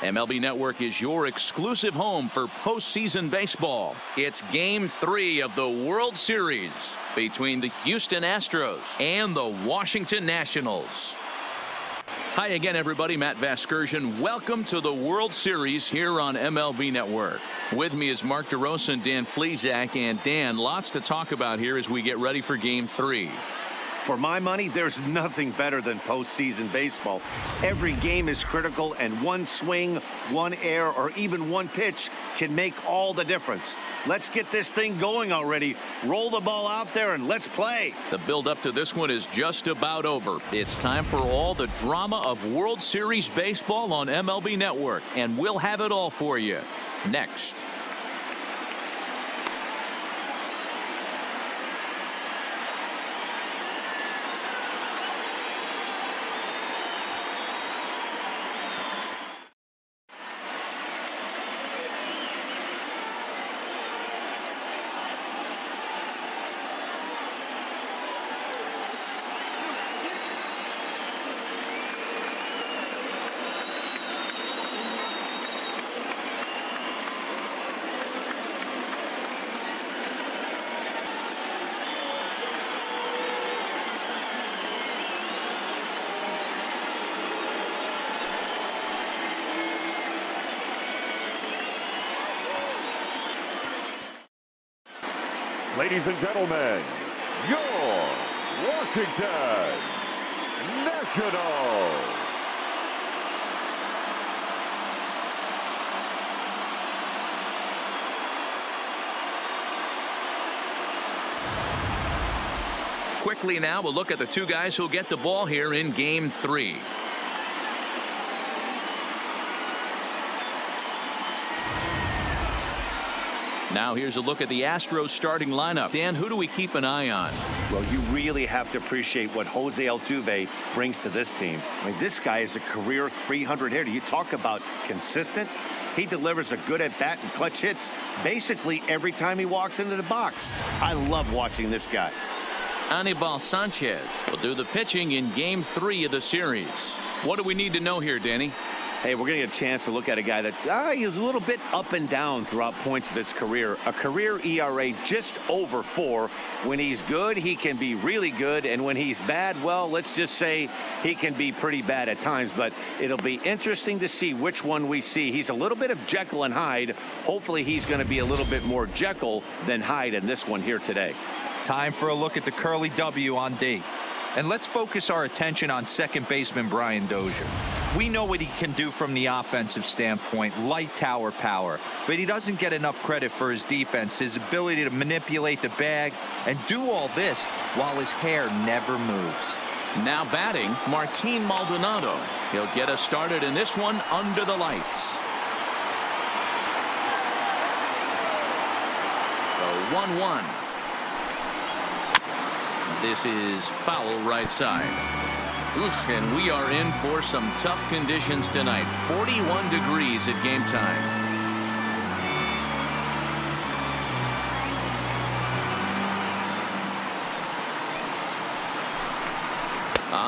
MLB Network is your exclusive home for postseason baseball. It's Game 3 of the World Series between the Houston Astros and the Washington Nationals. Hi again, everybody. Matt Vasgersian. Welcome to the World Series here on MLB Network. With me is Mark DeRosa and Dan Plesac. And Dan, lots to talk about here as we get ready for Game 3. For my money, there's nothing better than postseason baseball. Every game is critical, and one swing, one error, or even one pitch can make all the difference. Let's get this thing going already. Roll the ball out there and let's play. The build-up to this one is just about over. It's time for all the drama of World Series baseball on MLB Network, and we'll have it all for you next. Ladies and gentlemen, your Washington Nationals. Quickly now, we'll look at the two guys who'll get the ball here in Game 3. Now here's a look at the Astros starting lineup. Dan, who do we keep an eye on? Well, you really have to appreciate what Jose Altuve brings to this team. I mean, this guy is a career 300 hitter. You talk about consistent. He delivers a good at-bat and clutch hits basically every time he walks into the box. I love watching this guy. Anibal Sanchez will do the pitching in Game 3 of the series. What do we need to know here, Danny? Hey, we're going to get a chance to look at a guy that he's a little bit up and down throughout points of his career. A career ERA just over 4. When he's good, he can be really good. And when he's bad, well, let's just say he can be pretty bad at times. But it'll be interesting to see which one we see. He's a little bit of Jekyll and Hyde. Hopefully he's going to be a little bit more Jekyll than Hyde in this one here today. Time for a look at the curly W on D. And let's focus our attention on second baseman Brian Dozier. We know what he can do from the offensive standpoint, light tower power, but he doesn't get enough credit for his defense, his ability to manipulate the bag and do all this while his hair never moves. Now batting, Martin Maldonado. He'll get us started in this one under the lights. So 1-1. This is foul right side. Oosh, and we are in for some tough conditions tonight. 41 degrees at game time.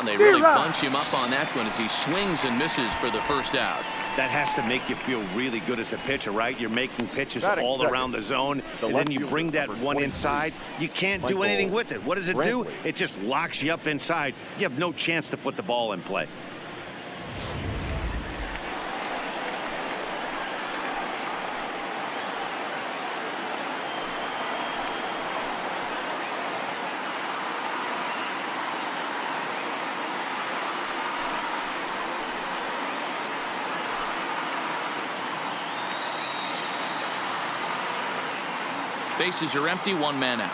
They really bunch him up on that one as he swings and misses for the first out. That has to make you feel really good as a pitcher, right? You're making pitches all around the zone, and then you bring that one inside. You can't do anything with it. What does it do? It just locks you up inside. You have no chance to put the ball in play. Bases are empty, one man out.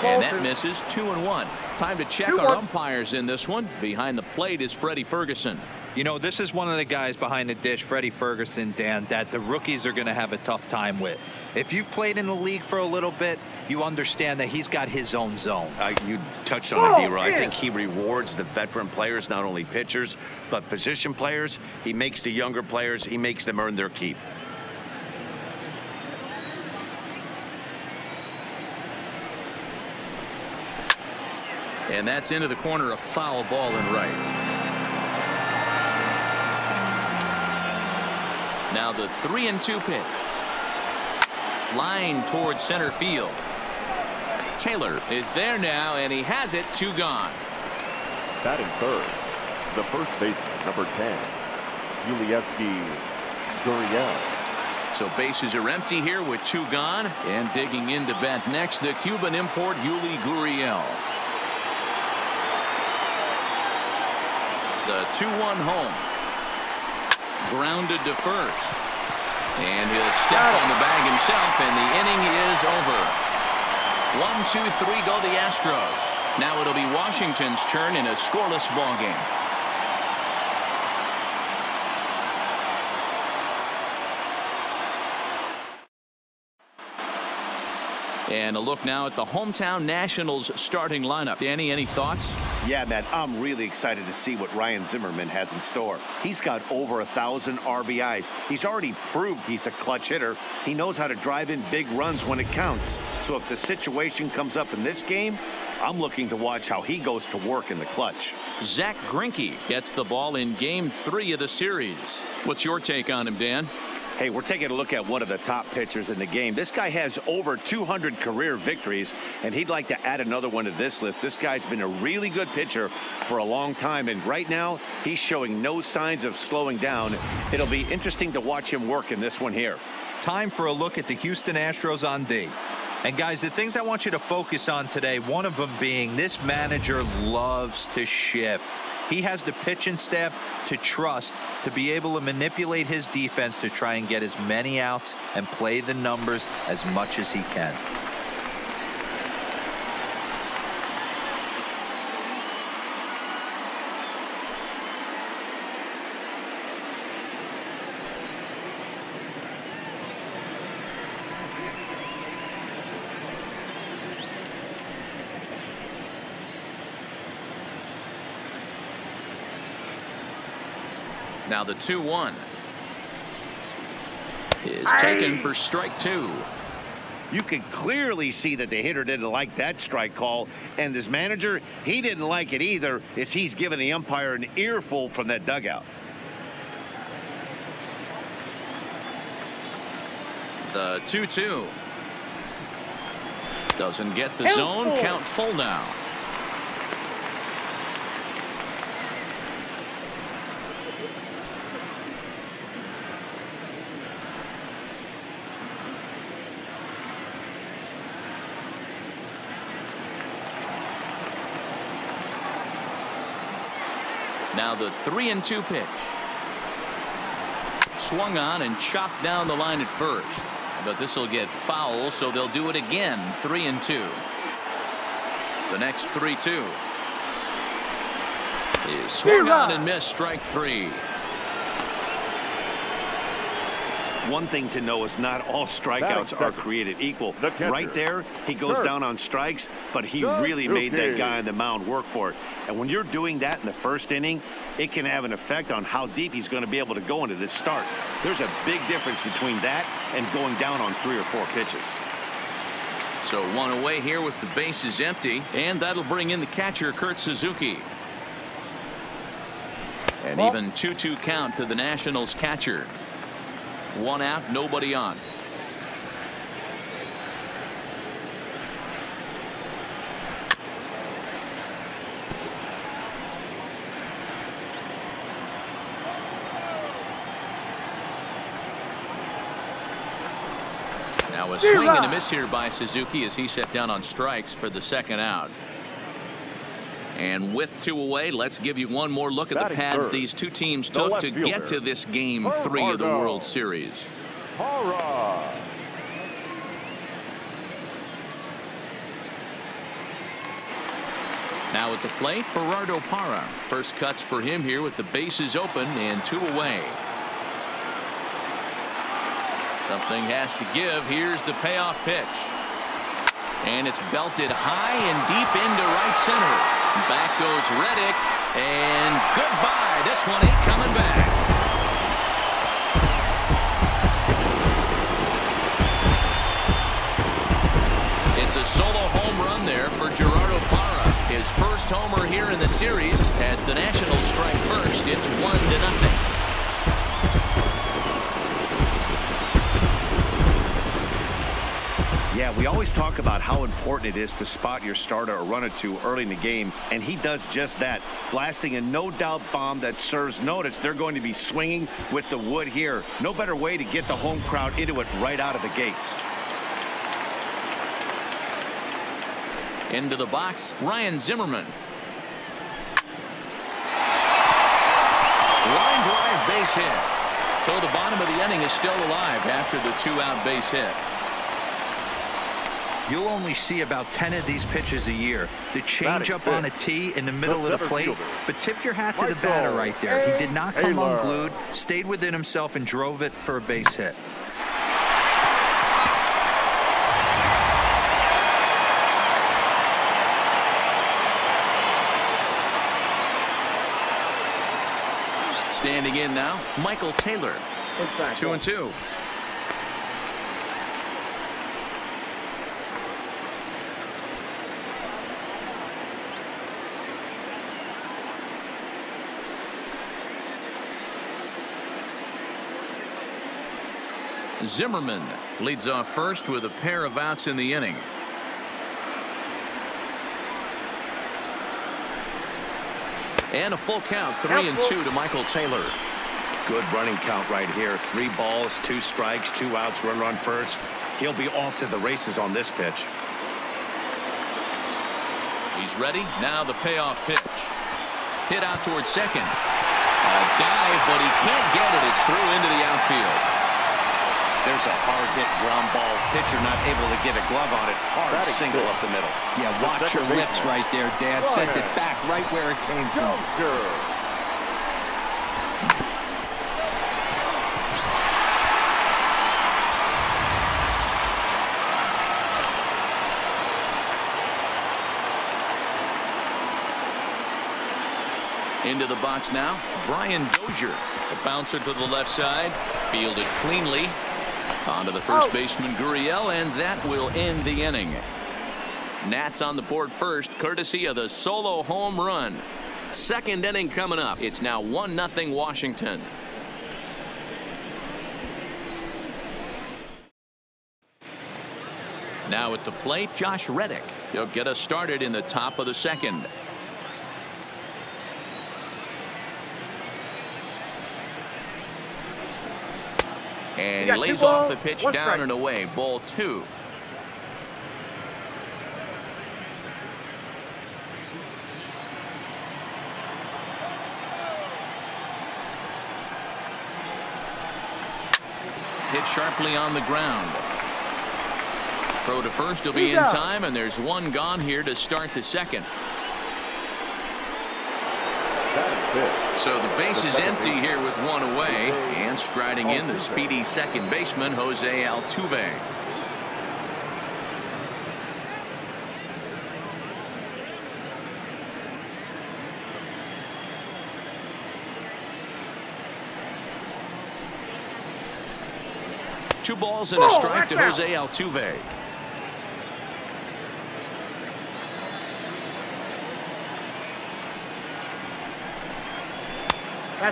And that misses. 2-1. Time to check our umpires in this one. Behind the plate is Freddie Ferguson. You know, this is one of the guys behind the dish, Freddie Ferguson, Dan, that the rookies are going to have a tough time with. If you've played in the league for a little bit, you understand that he's got his own zone. You touched on it, D-Roy. I think he rewards the veteran players, not only pitchers, but position players. He makes the younger players, he makes them earn their keep. And that's into the corner, a foul ball and right. Now the 3-2 pitch. Line towards center field. Taylor is there now, and he has it. 2 gone. Batting third, the first baseman, number 10, Gurriel. So bases are empty here with 2 gone, and digging in to bat next, the Cuban import Yuli Gurriel. The 2-1 home. Grounded to first. And he'll step on the bag himself, and the inning is over. 1-2-3 go the Astros. Now it'll be Washington's turn in a scoreless ball game. And a look now at the hometown Nationals starting lineup. Danny, any thoughts? Yeah, Matt, I'm really excited to see what Ryan Zimmerman has in store. He's got over 1,000 RBIs. He's already proved he's a clutch hitter. He knows how to drive in big runs when it counts. So if the situation comes up in this game, I'm looking to watch how he goes to work in the clutch. Zach Greinke gets the ball in Game 3 of the series. What's your take on him, Dan? Hey, we're taking a look at one of the top pitchers in the game. This guy has over 200 career victories, and he'd like to add another one to this list. This guy's been a really good pitcher for a long time, and right now he's showing no signs of slowing down. It'll be interesting to watch him work in this one here. Time for a look at the Houston Astros on D. And guys, the things I want you to focus on today, one of them being this manager loves to shift. He has the pitching staff to trust to be able to manipulate his defense to try and get as many outs and play the numbers as much as he can. Now the 2-1 is taken for strike 2. You can clearly see that the hitter didn't like that strike call, and his manager, he didn't like it either, as he's giving the umpire an earful from that dugout. The 2-2 doesn't get the zone. Count full now. Now the 3-2 pitch. Swung on and chopped down the line at first. But this will get foul, so they'll do it again. 3-2. The next 3-2 is swung on and missed. Strike 3. One thing to know is not all strikeouts are created equal. Right there, he goes down on strikes, but he really made that guy on the mound work for it. And when you're doing that in the first inning, it can have an effect on how deep he's going to be able to go into this start. There's a big difference between that and going down on 3 or 4 pitches. So 1 away here with the bases empty, and that'll bring in the catcher, Kurt Suzuki. And even 2-2 count to the Nationals catcher. 1 out, nobody on. Now a swing and a miss here by Suzuki as he set down on strikes for the 2nd out. And with 2 away, let's give you one more look at the paths these two teams took to get to this Game 3 of the World Series. Now at the plate, Gerardo Parra. First cuts for him here with the bases open and 2 away. Something has to give. Here's the payoff pitch. And it's belted high and deep into right center. Back goes Reddick, and goodbye. This one ain't coming back. It's a solo home run there for Gerardo Parra. His first homer here in the series as the Nationals strike first. It's 1-0. Yeah, we always talk about how important it is to spot your starter or run or two early in the game, and he does just that, blasting a no-doubt bomb that serves notice. They're going to be swinging with the wood here. No better way to get the home crowd into it right out of the gates. Into the box, Ryan Zimmerman. Line drive base hit. So the bottom of the inning is still alive after the 2-out base hit. You'll only see about 10 of these pitches a year. The changeup on a tee in the middle of the plate. But tip your hat to the batter right there. He did not come unglued, stayed within himself, and drove it for a base hit. Standing in now, Michael Taylor. 2-2. Zimmerman leads off first with a pair of outs in the inning. And a full count, 3-2 to Michael Taylor. Good running count right here. 3 balls, 2 strikes, 2 outs, runner on first. He'll be off to the races on this pitch. He's ready. Now the payoff pitch. Hit out towards second. A dive, but he can't get it. It's through into the outfield. There's a hard hit ground ball. Pitcher not able to get a glove on it. Hard single up the middle. Yeah, watch your lips right there, Dad. Sent it back right where it came from. Into the box now, Brian Dozier. The bouncer to the left side. Fielded cleanly. On to the first baseman, Gurriel, and that will end the inning. Nats on the board first, courtesy of the solo home run. Second inning coming up. It's now 1-0 Washington. Now at the plate, Josh Reddick. He'll get us started in the top of the second. And he lays off the pitch down and away. Ball 2. Hit sharply on the ground. Throw to first will be in time, and there's one gone here to start the second. So the base is empty here with one away, and striding in the speedy second baseman, Jose Altuve. Two balls and a strike to Jose Altuve.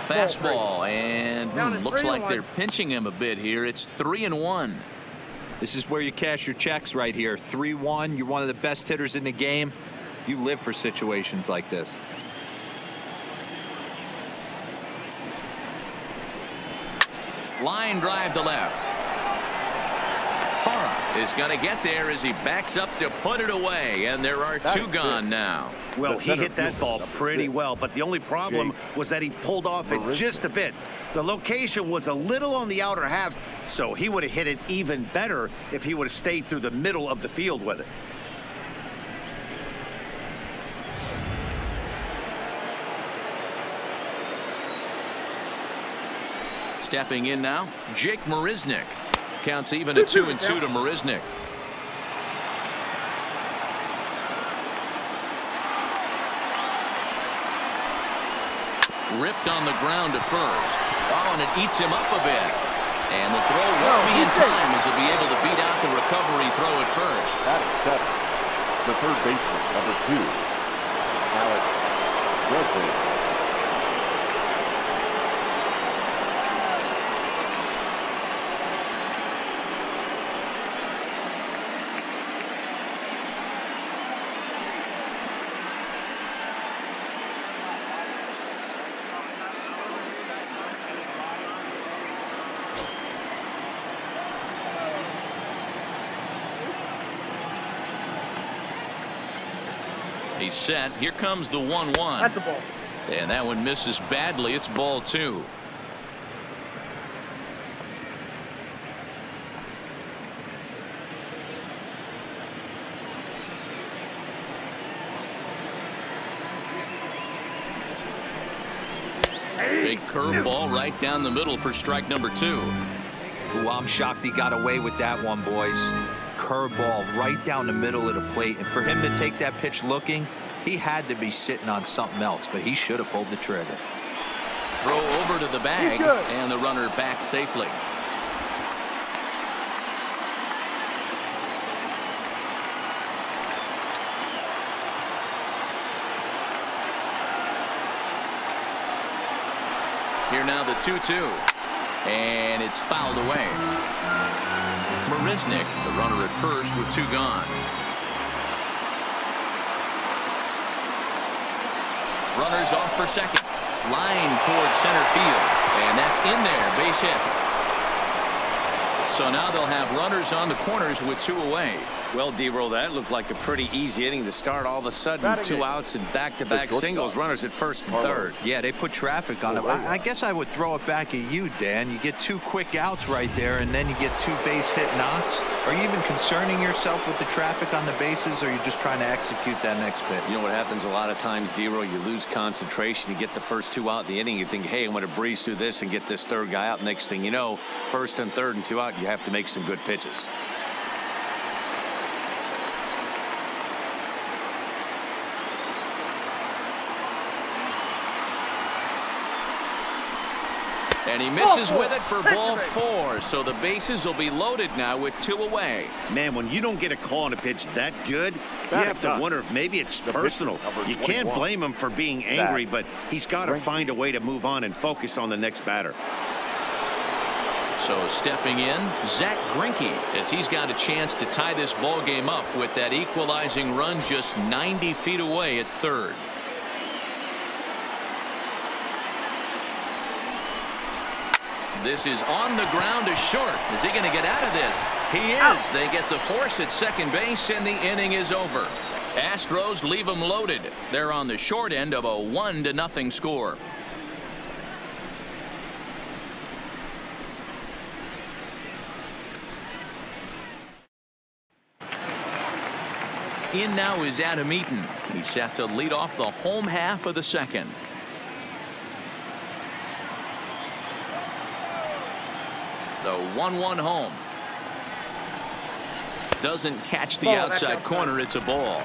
Fastball, and looks like they're pinching him a bit here. It's 3-1. This is where you cash your checks right here. 3-1. You're one of the best hitters in the game. You live for situations like this. Line drive to left. Parra is going to get there as he backs up to put it away, and there are 2 gone now. Well, he hit that ball pretty well, but the only problem was that he pulled off it just a bit. The location was a little on the outer half, so he would have hit it even better if he would have stayed through the middle of the field with it. Stepping in now, Jake Marisnick. Counts even at 2-2 to Marisnick. Ripped on the ground to first. Oh, and it eats him up a bit. And the throw won't be in time as he'll be able to beat out the recovery throw at first. That is 7. The third baseman, number 2. He's set. Here comes the 1-1. That's the ball. And that one misses badly. It's ball 2. Big curveball right down the middle for strike number 2. Ooh, I'm shocked he got away with that one, boys. Curveball right down the middle of the plate, and for him to take that pitch looking, he had to be sitting on something else, but he should have pulled the trigger. Throw over to the bag, and the runner back safely. Here now the 2-2, and it's fouled away. Marisnick, the runner at first with 2 gone. Runners off for second. Line towards center field, and that's in there. Base hit. So now they'll have runners on the corners with 2 away. Well, D-Roll, that looked like a pretty easy inning to start. All of a sudden, 2 outs and back-to-back singles. Runners at first and third. Yeah, they put traffic on it. I guess I would throw it back at you, Dan. You get 2 quick outs right there, and then you get 2 base hit knocks. Are you even concerning yourself with the traffic on the bases, or are you just trying to execute that next pitch? You know what happens a lot of times, D-Roll? You lose concentration. You get the first 2 out in the inning. You think, hey, I'm going to breeze through this and get this 3rd guy out. Next thing you know, first and third and 2 out, you have to make some good pitches. And he misses with it for ball 4. So the bases will be loaded now with 2 away. Man, when you don't get a call on a pitch that good, you have to wonder if maybe it's personal. You can't blame him for being angry, but he's got to find a way to move on and focus on the next batter. So stepping in, Zach Greinke, as he's got a chance to tie this ball game up with that equalizing run just 90 feet away at third. This is on the ground to short. Is he going to get out of this? He is. They get the force at second base, and the inning is over. Astros leave them loaded. They're on the short end of a 1-0 score. In now is Adam Eaton. He's set to lead off the home half of the second. The 1-1 home. Doesn't catch the outside corner. It's a ball.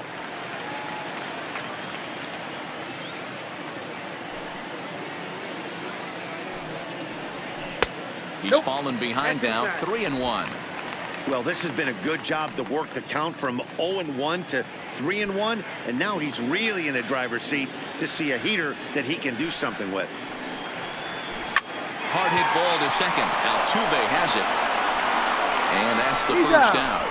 He's fallen behind now, 3-1. Well, this has been a good job to work the count from 0-1 to 3-1, and now he's really in the driver's seat to see a heater that he can do something with. Hard hit ball to second. Altuve has it. And that's the first out.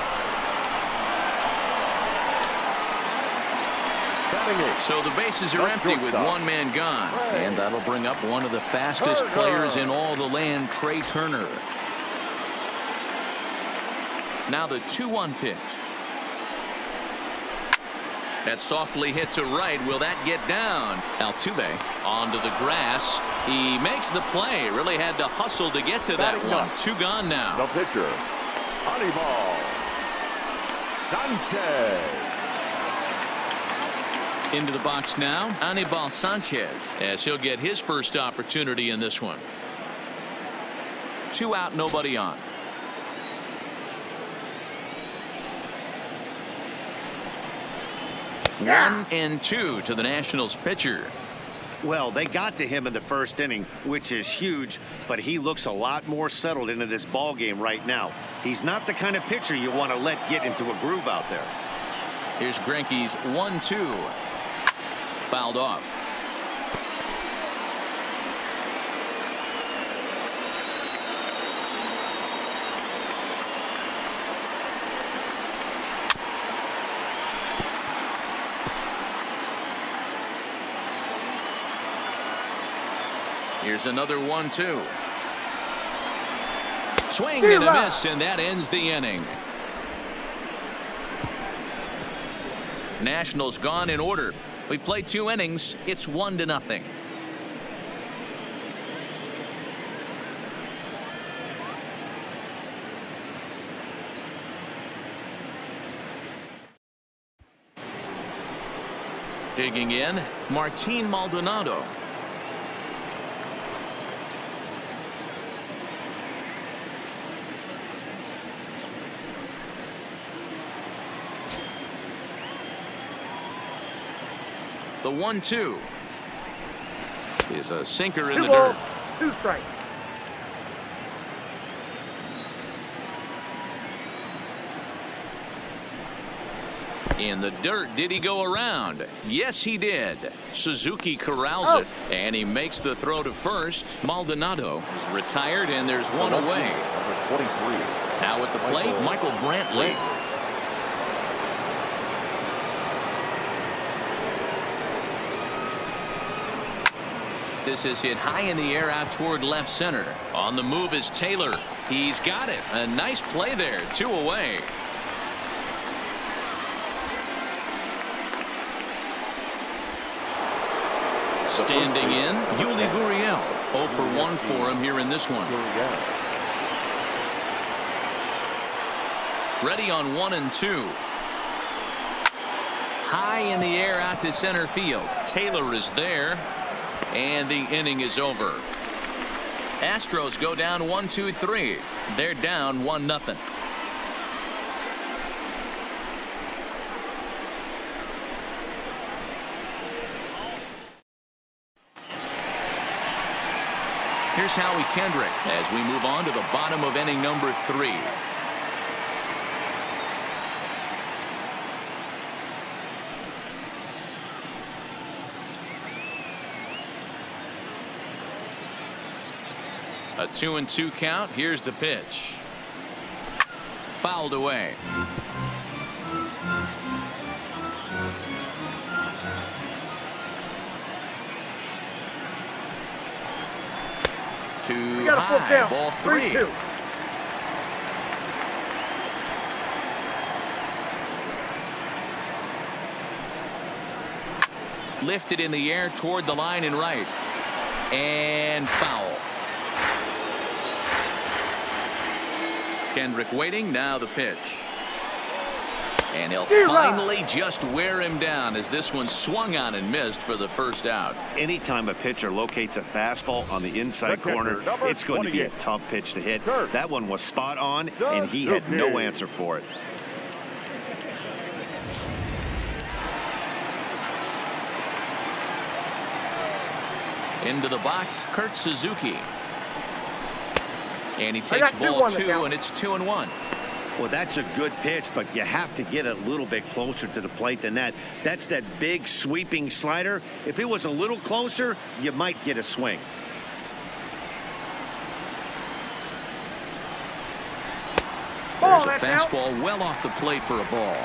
So the bases are empty with 1 man gone. And that'll bring up one of the fastest players in all the land, Trey Turner. Now the 2-1 pitch. That's softly hit to right. Will that get down? Altuve onto the grass. He makes the play. Really had to hustle to get to that one. 2 gone now. The pitcher, Anibal Sanchez. Into the box now, Anibal Sanchez, as he'll get his first opportunity in this one. 2 out, nobody on. Yeah. 1-2 to the Nationals pitcher. Well, they got to him in the first inning, which is huge, but he looks a lot more settled into this ball game right now. He's not the kind of pitcher you want to let get into a groove out there. Here's Greinke's 1-2. Fouled off. Here's another 1-2. Swing and a miss, and that ends the inning. Nationals gone in order. We played 2 innings. It's 1-0. Digging in, Martin Maldonado. The 1-2 is a sinker in the dirt. 2 strikes. In the dirt. Did he go around? Yes, he did. Suzuki corrals it, and he makes the throw to first. Maldonado is retired, and there's one away. Number 23. Now at the plate, Michael Brantley. This is hit high in the air out toward left center. On the move is Taylor. He's got it. A nice play there. 2 away. Standing in, Yuli Gurriel. 0 for 1 for him here in this one. Ready on 1 and 2. High in the air out to center field. Taylor is there. And the inning is over. Astros go down 1-2-3. They're down 1-0. Here's Howie Kendrick as we move on to the bottom of inning number 3. A 2-2 count. Here's the pitch. Fouled away. Too high. Ball 3. 3-2. Lifted in the air toward the line and right. And foul. Kendrick waiting. Now the pitch. And he'll finally just wear him down as this one swung on and missed for the first out. Anytime a pitcher locates a fastball on the inside corner, it's going to be a tough pitch to hit. That one was spot on, and he had no answer for it. Into the box, Kurt Suzuki. And he takes ball 2, and it's 2-1. Well, that's a good pitch, but you have to get a little bit closer to the plate than that. That's that big sweeping slider. If it was a little closer, you might get a swing. There's a fastball well off the plate for a ball.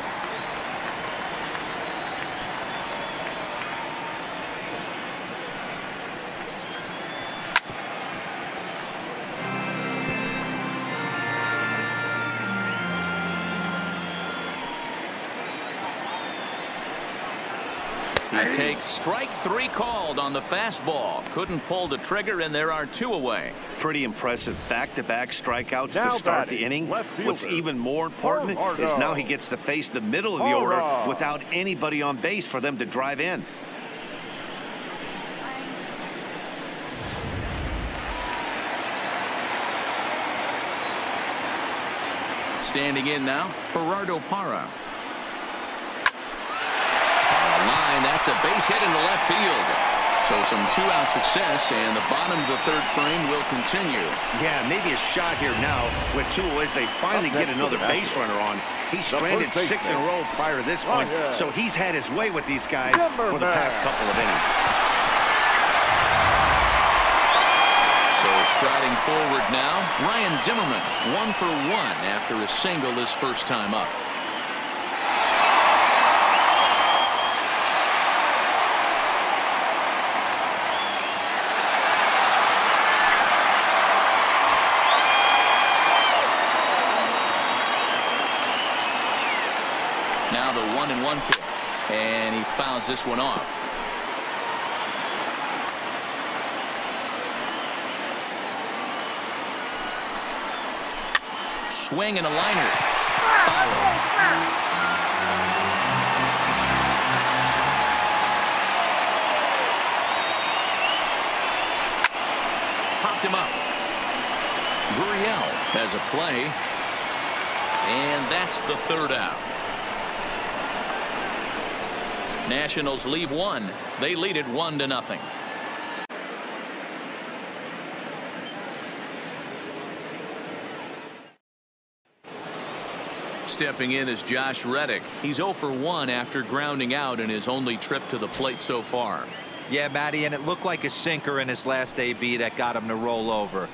He takes strike 3 called on the fastball. Couldn't pull the trigger, and there are 2 away. Pretty impressive back-to-back strikeouts to start the inning. What's even more important is now he gets to face the middle of the order without anybody on base for them to drive in. Standing in now, Gerardo Parra. Line, that's a base hit into left field. So some two-out success, and the bottom of the third frame will continue. Yeah, maybe a shot here now with two as they finally get another base runner on. He's stranded 6 in a row prior to this point, so he's had his way with these guys for the past couple of innings. So striding forward now, Ryan Zimmerman, 1 for 1 after a single his first time up. Now the 1-1 pitch, and he fouls this one off. Swing and a liner. Foul. Popped him up. Gurriel has a play, and that's the third out. Nationals leave one. They lead it 1-0. Stepping in is Josh Reddick. He's 0 for 1 after grounding out in his only trip to the plate so far. Yeah, Matty, and it looked like a sinker in his last AB that got him to roll over.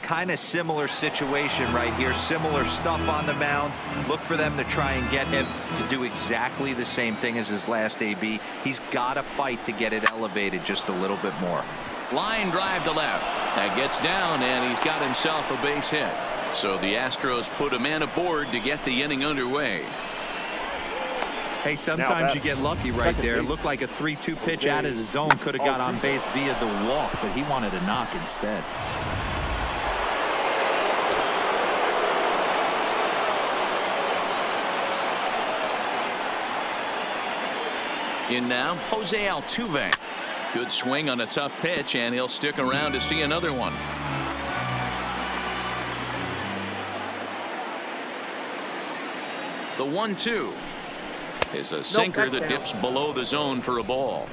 Kind of similar situation right here. Similar stuff on the mound. Look for them to try and get him to do exactly the same thing as his last AB. He's got to fight to get it elevated just a little bit more. Line drive to left. That gets down, and he's got himself a base hit. So the Astros put a man aboard to get the inning underway. Hey, sometimes you get lucky right there. It looked like a 3-2 pitch out of the zone. Could have got on base via the walk, but he wanted a knock instead. In now, Jose Altuve. Good swing on a tough pitch, and he'll stick around to see another one. The 1-2 is a sinker that dips below the zone for a ball.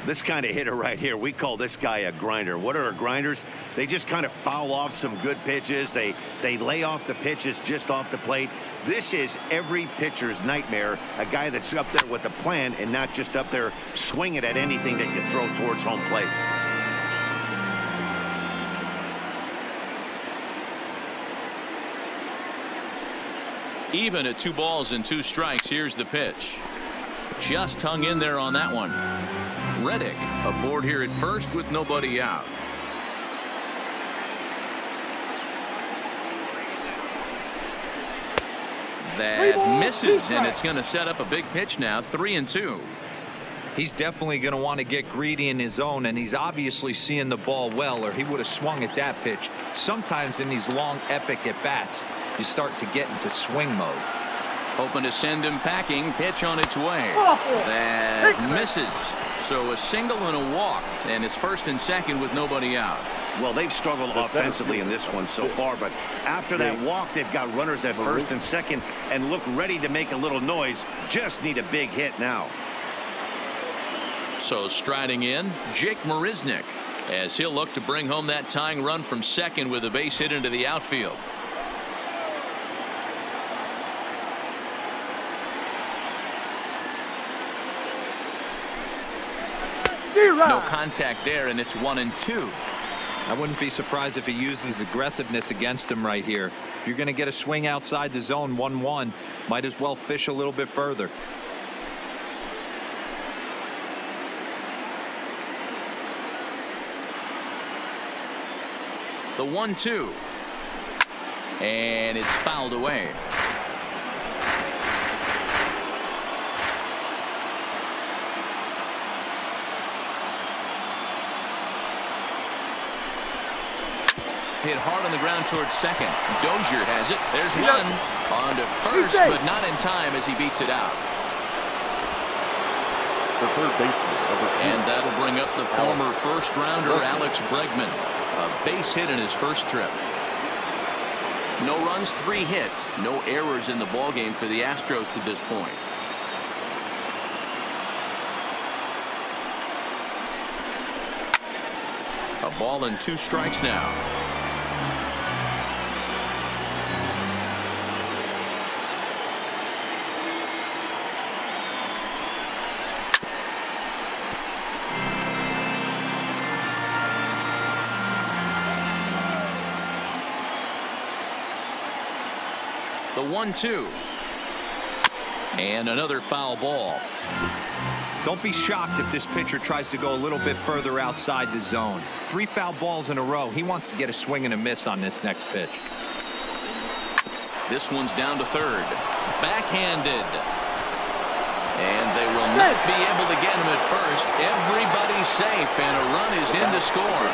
This kind of hitter right here, we call this guy a grinder. What are grinders? They just kind of foul off some good pitches. They lay off the pitches just off the plate. This is every pitcher's nightmare. A guy that's up there with a plan and not just up there swinging at anything that you throw towards home plate. Even at 2 balls and 2 strikes. Here's the pitch. Just hung in there on that one. Reddick aboard here at first with nobody out. That misses, and it's going to set up a big pitch now. 3-2. He's definitely going to want to get greedy in his zone, and he's obviously seeing the ball well, or he would have swung at that pitch. Sometimes in these long epic at bats, you start to get into swing mode. Hoping to send him packing. Pitch on its way. That misses. So a single and a walk, and it's 1st and 2nd with nobody out. Well, they've struggled offensively in this one so far, but after that walk, they've got runners at 1st and 2nd and look ready to make a little noise. Just need a big hit now. So striding in, Jake Marisnick, as he'll look to bring home that tying run from 2nd with a base hit into the outfield. No contact there, and it's 1-2. I wouldn't be surprised if he uses aggressiveness against him right here. If you're going to get a swing outside the zone 1-1, might as well fish a little bit further. The 1-2, and it's fouled away. Hit hard on the ground towards 2nd. Dozier has it. There's one. On to 1st, but not in time as he beats it out. The third baseman, number 2. And that'll bring up the former first-rounder Alex Bregman. A base hit in his first trip. No runs, 3 hits. No errors in the ballgame for the Astros to this point. Ball and 2 strikes now. The 1-2. And another foul ball. Don't be shocked if this pitcher tries to go a little bit further outside the zone. 3 foul balls in a row. He wants to get a swing and a miss on this next pitch. This one's down to third. Backhanded. And they will not be able to get him at first. Everybody's safe, and a run is in to score.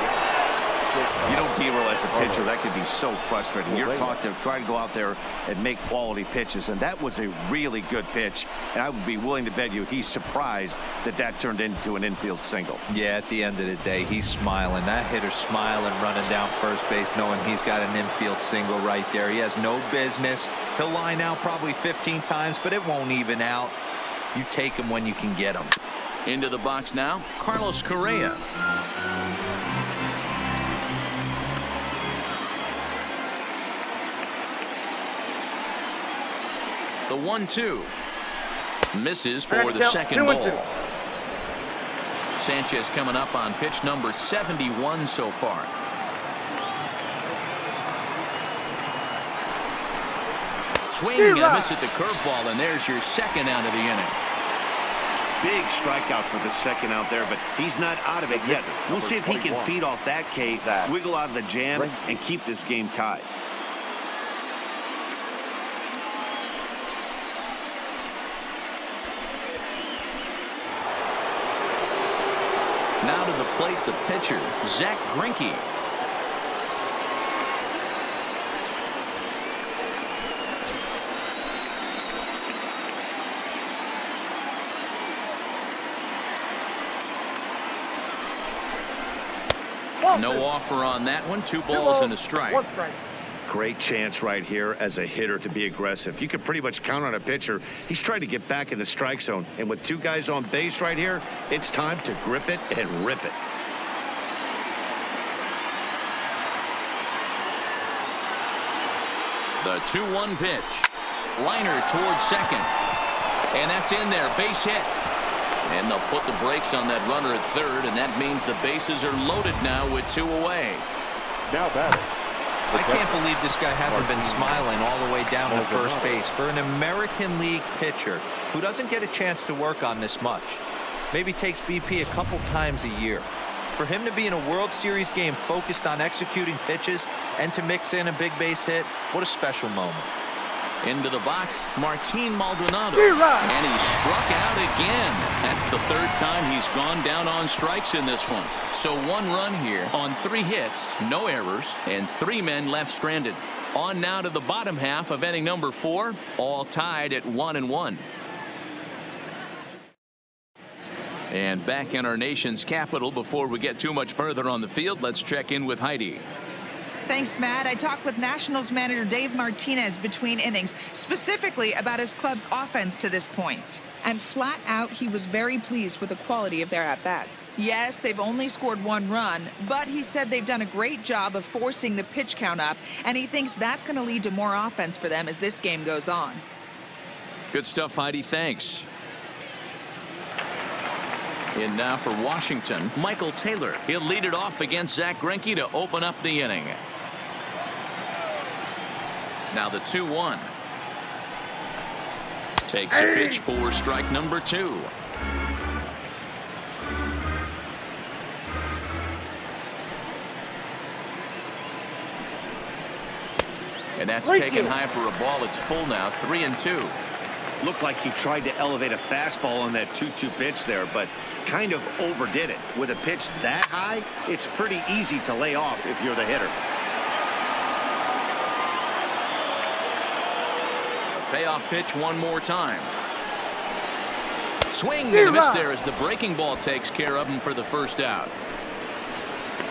You don't derail as a pitcher. That could be so frustrating. You're taught to try to go out there and make quality pitches, and that was a really good pitch. And I would be willing to bet you he's surprised that that turned into an infield single. Yeah, at the end of the day, he's smiling. That hitter's smiling, running down first base, knowing he's got an infield single right there. He has no business. He'll line out probably 15 times, but it won't even out. You take him when you can get him. Into the box now, Carlos Correa. The 1-2 misses for the second ball. Sanchez coming up on pitch number 71 so far. Swing and a miss at the curveball, and there's your second out of the inning. Big strikeout for the second out there, but he's not out of it yet. We'll see if he can feed off that K, wiggle out of the jam, and keep this game tied. Now to the plate, the pitcher, Zack Greinke. No offer on that one. 2 balls and a strike. 1 strike. Great chance right here as a hitter to be aggressive. You can pretty much count on a pitcher. He's trying to get back in the strike zone. And with 2 guys on base right here, it's time to grip it and rip it. The 2-1 pitch. Liner towards second. And that's in there. Base hit. And they'll put the brakes on that runner at third, and that means the bases are loaded now with 2 away. Now batting. I can't believe this guy hasn't been smiling all the way down to first base. For an American League pitcher who doesn't get a chance to work on this much, maybe takes BP a couple times a year, for him to be in a World Series game focused on executing pitches and to mix in a big base hit, what a special moment. Into the box, Martin Maldonado, and he struck out again. That's the 3rd time he's gone down on strikes in this one. So 1 run here on 3 hits, no errors, and 3 men left stranded. On now to the bottom half of inning number 4, all tied at 1-1. And back in our nation's capital, before we get too much further on the field, let's check in with Heidi. Thanks, Matt. I talked with Nationals manager Dave Martinez between innings, specifically about his club's offense to this point. And flat out, he was very pleased with the quality of their at-bats. Yes, they've only scored 1 run, but he said they've done a great job of forcing the pitch count up, and he thinks that's going to lead to more offense for them as this game goes on. Good stuff, Heidi. Thanks. In now for Washington, Michael Taylor. He'll lead it off against Zack Greinke to open up the inning. Now the 2-1. Takes a pitch for strike number 2. And that's taken high for a ball. It's full now, 3-2. Looked like he tried to elevate a fastball on that 2-2 pitch there, but kind of overdid it. With a pitch that high, it's pretty easy to lay off if you're the hitter. Payoff pitch one more time. Swing and a miss there as the breaking ball takes care of him for the first out.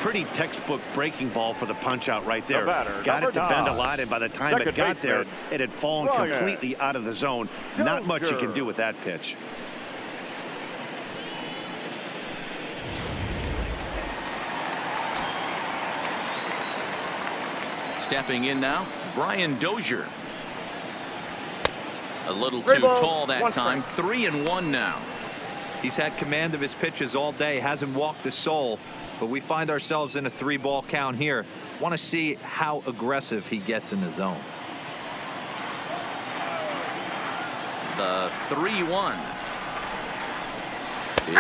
Pretty textbook breaking ball for the punch out right there. Got it to bend a lot, and by the time it got there, it had fallen Ryan. completely out of the zone. Not much you can do with that pitch. Stepping in now, Brian Dozier. A little too tall that time. 3-1 now. He's had command of his pitches all day, hasn't walked a soul, but we find ourselves in a 3-ball count here. Want to see how aggressive he gets in the zone. The 3-1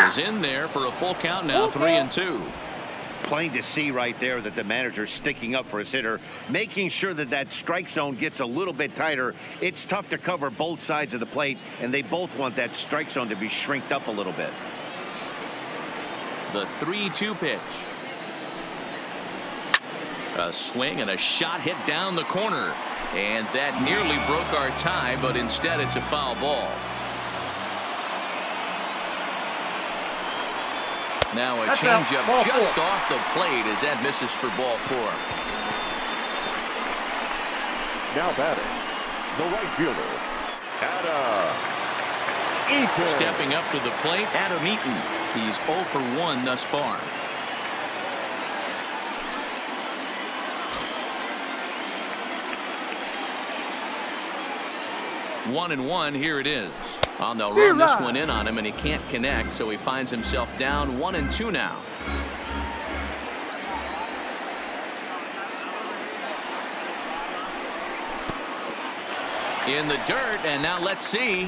is in there for a full count now. 3-2. Plain to see right there that the manager's sticking up for his hitter, making sure that that strike zone gets a little bit tighter. It's tough to cover both sides of the plate, and they both want that strike zone to be shrinked up a little bit. The 3-2 pitch. A swing and a shot hit down the corner, and that nearly broke our tie, but instead it's a foul ball. Now a changeup just off the plate as that misses for ball 4. Now batting, the right fielder, Adam Eaton. Stepping up to the plate, Adam Eaton. He's 0 for 1 thus far. One and one, here it is. Well, they'll run this one in on him, and he can't connect, so he finds himself down 1-2 now. In the dirt, and now let's see.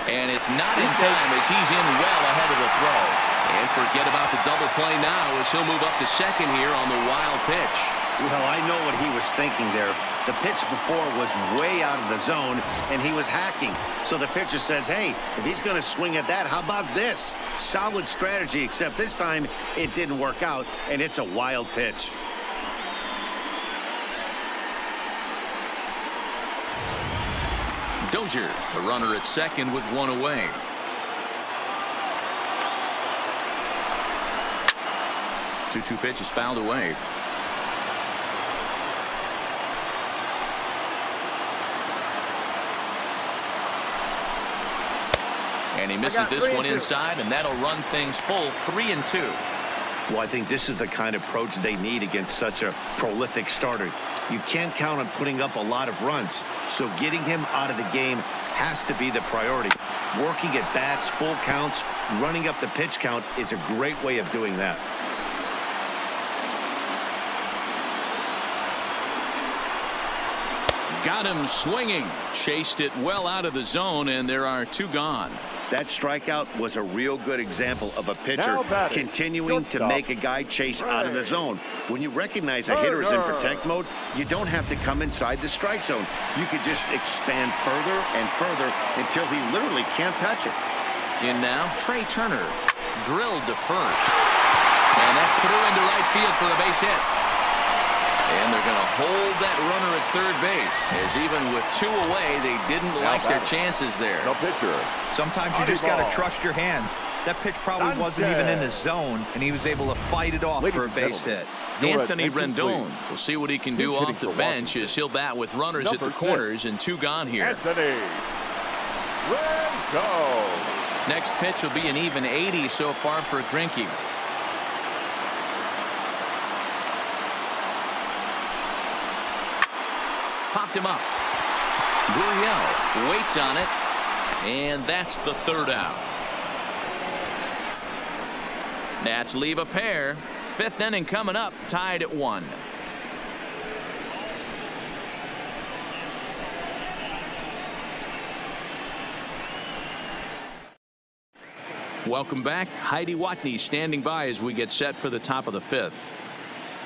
And it's not in time as he's in well ahead of the throw. And forget about the double play now as he'll move up to second here on the wild pitch. Well, I know what he was thinking there. The pitch before was way out of the zone, and he was hacking. So the pitcher says, hey, if he's going to swing at that, how about this? Solid strategy, except this time it didn't work out, and it's a wild pitch. Dozier, the runner at second with one away. Two pitch is fouled away. And he misses this one inside, and that'll run things full 3-2. Well, I think this is the kind of approach they need against such a prolific starter. You can't count on putting up a lot of runs, so getting him out of the game has to be the priority. Working at bats, full counts, running up the pitch count is a great way of doing that. Got him swinging. Chased it well out of the zone, and there are 2 gone. That strikeout was a real good example of a pitcher continuing to make a guy chase out of the zone. When you recognize a hitter is in protect mode, you don't have to come inside the strike zone. You could just expand further and further until he literally can't touch it. In now, Trey Turner. Drilled to first. And that's through into right field for a base hit. And they're going to hold that runner at third base, as even with 2 away, they didn't like their chances there. No pitcher. Sometimes you just got to trust your hands. That pitch probably wasn't even in the zone, and he was able to fight it off for a base hit. Anthony Rendon will see what he can do off the bench as he'll bat with runners at the corners and 2 gone here. Anthony Rendon. Next pitch will be an even 80 so far for Greinke. Popped him up. Gurriel waits on it, and that's the 3rd out. Nats leave a pair. 5th inning coming up, tied at 1. Welcome back. Heidi Watney standing by as we get set for the top of the 5th.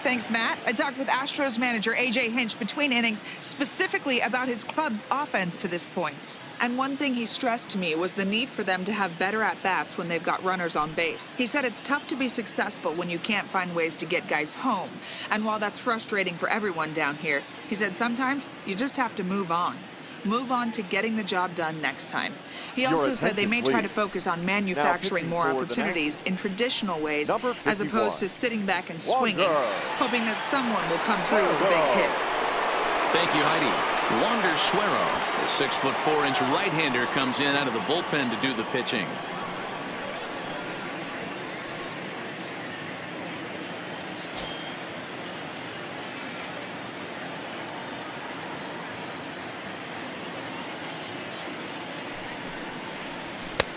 Thanks, Matt. I talked with Astros manager A.J. Hinch between innings, specifically about his club's offense to this point. And one thing he stressed to me was the need for them to have better at-bats when they've got runners on base. He said it's tough to be successful when you can't find ways to get guys home. And while that's frustrating for everyone down here, he said sometimes you just have to move on. Move on to getting the job done next time. He also said they may try to focus on manufacturing more opportunities in traditional ways as opposed to sitting back and swinging, hoping that someone will come through with a big hit. Thank you, Heidi. Wander Suero, the 6'4" right-hander, comes in out of the bullpen to do the pitching.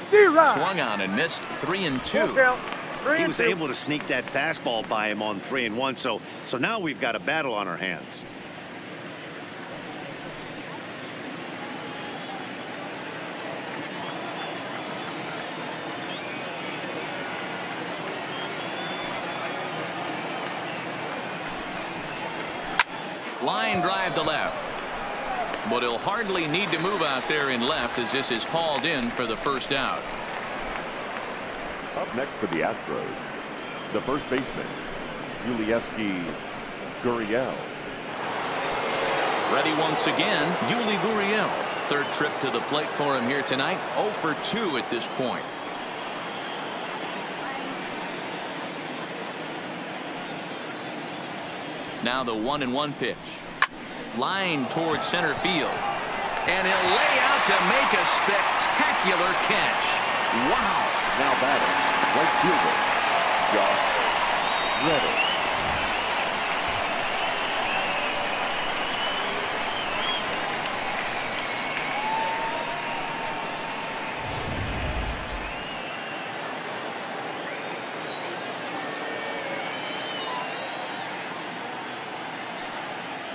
Swung on and missed 3-2. He was able to sneak that fastball by him on 3-1. So now we've got a battle on our hands. Line drive to left. But he'll hardly need to move out there in left as this is hauled in for the first out. Up next for the Astros, the first baseman, Yuli Gurriel. Ready once again, Yuli Gurriel. Third trip to the plate for him here tonight. 0 for 2 at this point. Now the 1-1 pitch. Line towards center field. And he'll lay out to make a spectacular catch. Wow. Now batting, right fielder, Josh Reddick.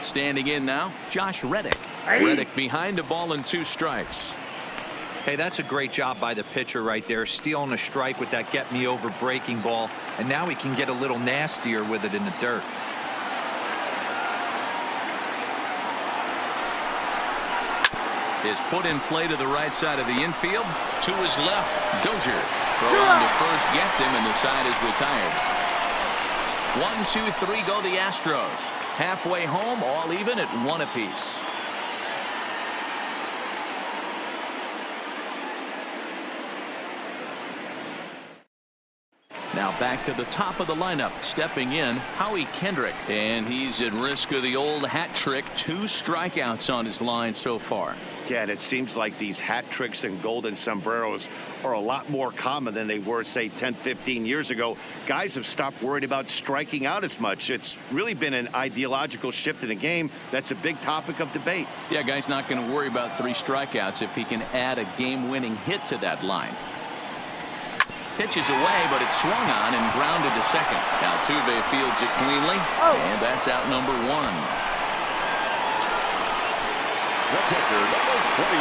Standing in now, Josh Reddick. Reddick behind a ball and 2 strikes. Hey, that's a great job by the pitcher right there, stealing a strike with that get-me-over breaking ball, and now he can get a little nastier with it in the dirt. Is put in play to the right side of the infield. To his left, Dozier. Throw on to first gets him, and the side is retired. 1, 2, 3 go the Astros. Halfway home, all even at 1 apiece. Now back to the top of the lineup. Stepping in, Howie Kendrick. And he's at risk of the old hat trick. 2 strikeouts on his line so far. Yeah, and it seems like these hat tricks and golden sombreros are a lot more common than they were, say, 10, 15 years ago. Guys have stopped worried about striking out as much. It's really been an ideological shift in the game. That's a big topic of debate. Yeah, guy's not going to worry about 3 strikeouts if he can add a game-winning hit to that line. Pitches away, but it's swung on and grounded to second. Altuve fields it cleanly, and that's out number 1.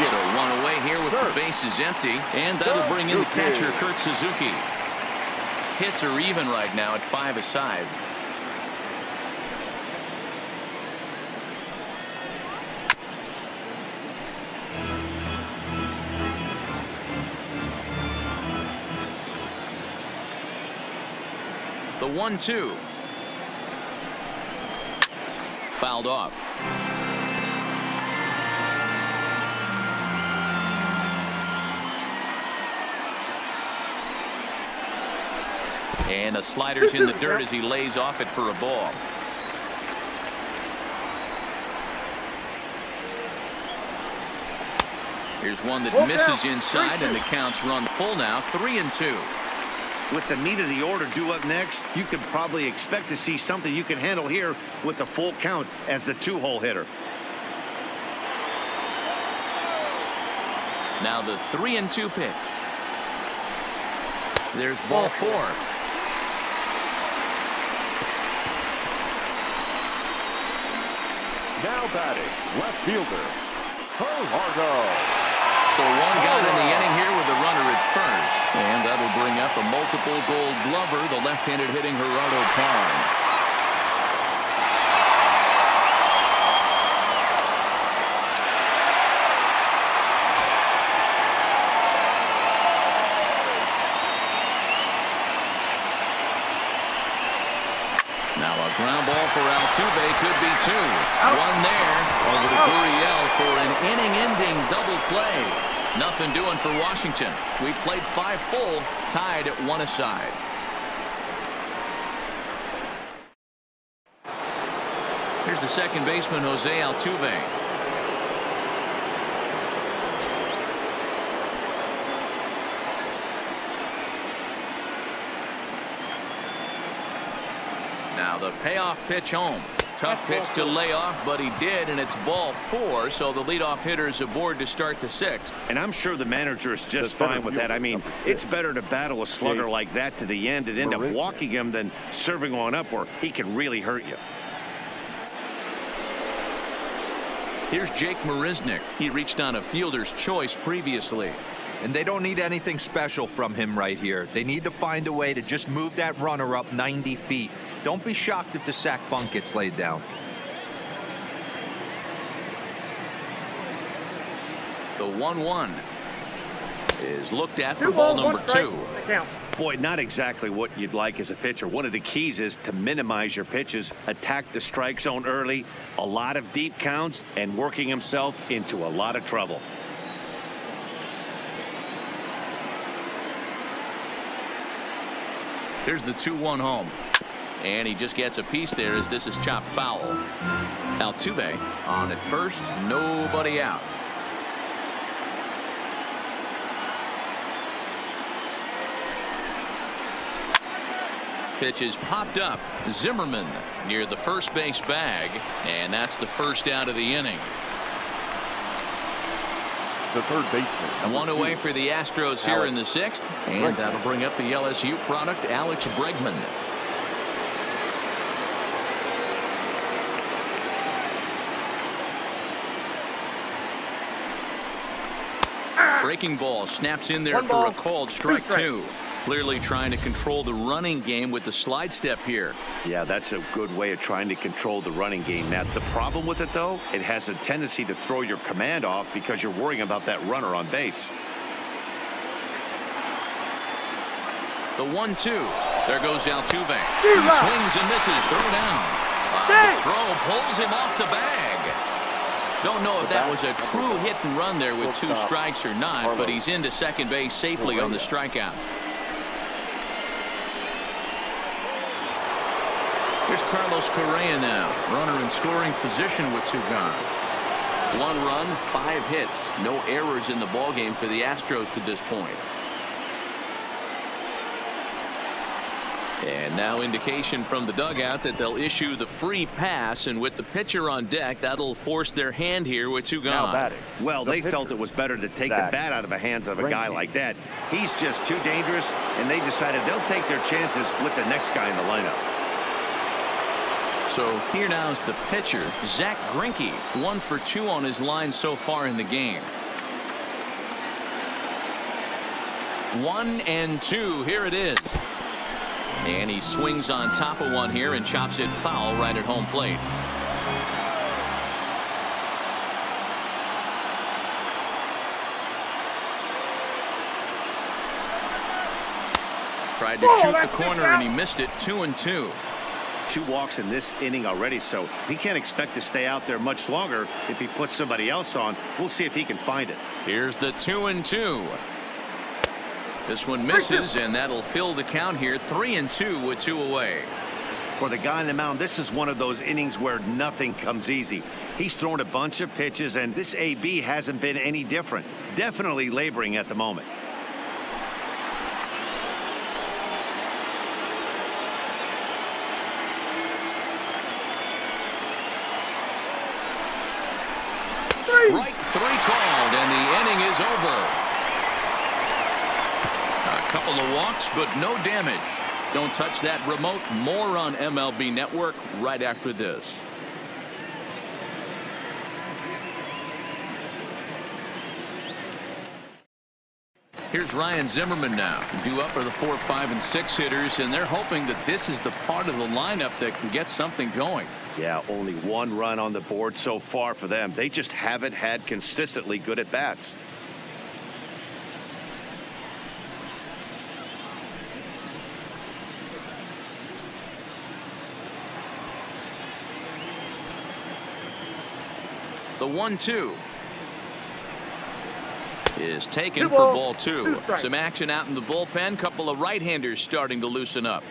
So 1 away here with the bases empty, and that'll bring in the catcher, Kurt Suzuki. Hits are even right now at 5 aside. The 1-2. Fouled off. And a slider's in the dirt as he lays off it for a ball. Here's one that misses inside, and the count's run full now. 3-2. With the meat of the order due up next, you could probably expect to see something you can handle here with the full count as the 2-hole hitter. Now the 3-2 pitch. There's ball 4. Now batting, left fielder, Hargo. So 1 got in the inning here with a runner at first. And that'll bring up a multiple Gold Glover, the left-handed hitting Gerardo Parra. Now a ground ball for Altuve could be 2. 1 there over to Gurriel for an inning-ending double play. Nothing doing for Washington. We played 5 full, tied at 1 aside. Here's the second baseman, Jose Altuve. Now the payoff pitch home. Tough pitch to lay off, but he did, and it's ball 4, so the leadoff hitter is aboard to start the 6th. And I'm sure the manager is just fine with that. I mean, it's better to battle a slugger like that to the end and end up walking him than serving one up where he can really hurt you. Here's Jake Marisnick. He reached on a fielder's choice previously. And they don't need anything special from him right here. They need to find a way to just move that runner up 90 feet. Don't be shocked if the sac bunt gets laid down. The 1-1 is looked at for ball number 2. Boy, not exactly what you'd like as a pitcher. One of the keys is to minimize your pitches, attack the strike zone early, a lot of deep counts, and working himself into a lot of trouble. Here's the 2-1 home. And he just gets a piece there as this is chopped foul. Altuve on at first, nobody out. Pitch is popped up. Zimmerman near the first base bag, and that's the first out of the inning. The third baseman. One away for the Astros here in the 6th, and that'll bring up the LSU product, Alex Bregman. Breaking ball snaps in there for a called strike 2. Clearly trying to control the running game with the slide step here. Yeah, that's a good way of trying to control the running game. Now, the problem with it, though, it has a tendency to throw your command off because you're worrying about that runner on base. The 1-2. There goes Altuve. He swings and misses. Throw down. The throw pulls him off the bag. Don't know if that was a true hit and run there with 2 strikes or not, but he's into second base safely on the strikeout. Here's Carlos Correa now. Runner in scoring position with 2 gone. 1 run, 5 hits. No errors in the ballgame for the Astros to this point. And now indication from the dugout that they'll issue the free pass, and with the pitcher on deck, that'll force their hand here with 2 gone. Well, they felt it was better to take the bat out of the hands of a guy like that. He's just too dangerous, and they decided they'll take their chances with the next guy in the lineup. So here now is the pitcher, Zach Greinke, 1 for 2 on his line so far in the game. 1-2. Here it is. And he swings on top of one here and chops it foul right at home plate. Tried to shoot the corner and he missed it. 2-2. 2 walks in this inning already, so he can't expect to stay out there much longer if he puts somebody else on. We'll see if he can find it. Here's the 2-2. This one misses, and that'll fill the count here. 3-2 with 2 away. For the guy on the mound, this is one of those innings where nothing comes easy. He's thrown a bunch of pitches, and this AB hasn't been any different. Definitely laboring at the moment. Strike 3 called, and the inning is over. A couple of walks, but no damage. Don't touch that remote. More on MLB Network right after this. Here's Ryan Zimmerman now. Due up are the 4, 5, and 6 hitters, and they're hoping that this is the part of the lineup that can get something going. Yeah, only 1 run on the board so far for them. They just haven't had consistently good at bats. The 1-2 is taken for ball 2. Some action out in the bullpen. Couple of right-handers starting to loosen up.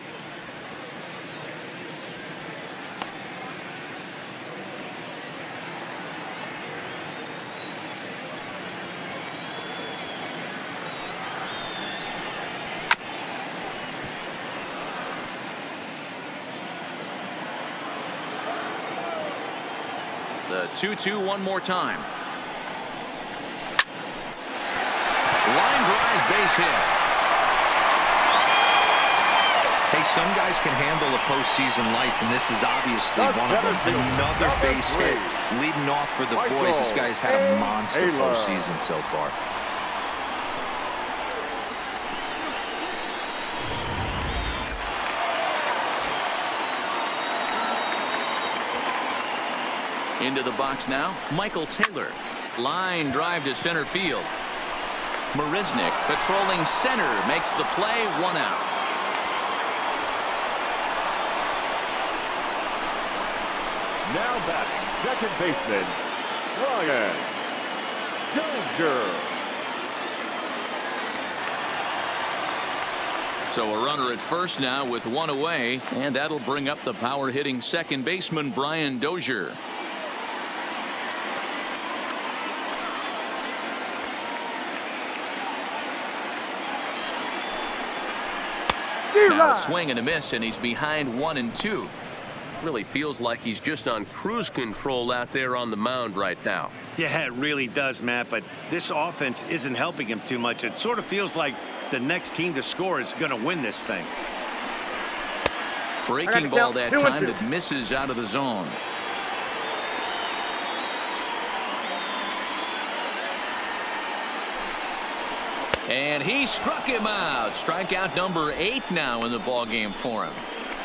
The 2-2 one more time. Line drive, base hit. Hey, some guys can handle the postseason lights, and this is obviously one of them. Another base hit leading off for the boys. This guy's had a monster postseason so far. Into the box now, Michael Taylor. Line drive to center field. Marisnik patrolling center makes the play, 1 out. Now batting, second baseman, Brian Dozier. So a runner at first now with 1 away, and that'll bring up the power hitting second baseman Brian Dozier. Now a swing and a miss, and he's behind 1-2. Really feels like he's just on cruise control out there on the mound right now. Yeah, it really does, Matt, but this offense isn't helping him too much. It sort of feels like the next team to score is going to win this thing. Breaking ball that time that misses out of the zone. And he struck him out. Strikeout number 8 now in the ball game for him.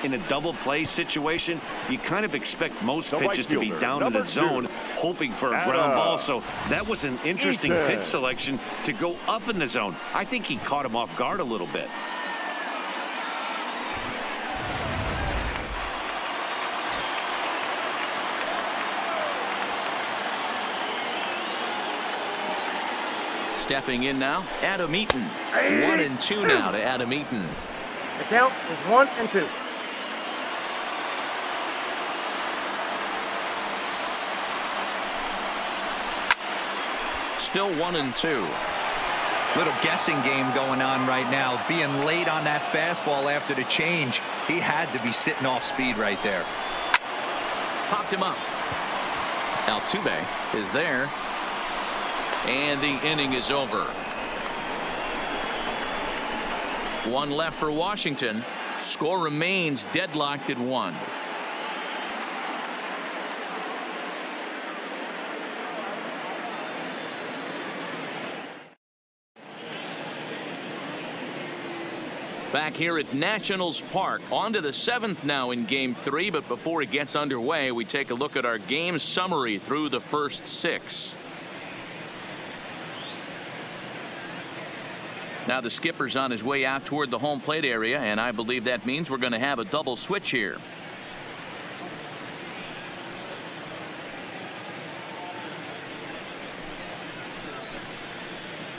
In a double play situation, you kind of expect most pitches to be down in the zone, hoping for a ground ball. So that was an interesting pitch selection to go up in the zone. I think he caught him off guard a little bit. Stepping in now, Adam Eaton. 1-2 now to Adam Eaton. The count is 1-2. Still 1-2. Little guessing game going on right now. Being late on that fastball after the change, he had to be sitting off speed right there. Popped him up. Altuve is there. And the inning is over. 1 left for Washington. Score remains deadlocked at 1. Back here at Nationals Park, on to the 7th now in Game 3. But before it gets underway, we take a look at our game summary through the first 6. Now the skipper's on his way out toward the home plate area, and I believe that means we're going to have a double switch here.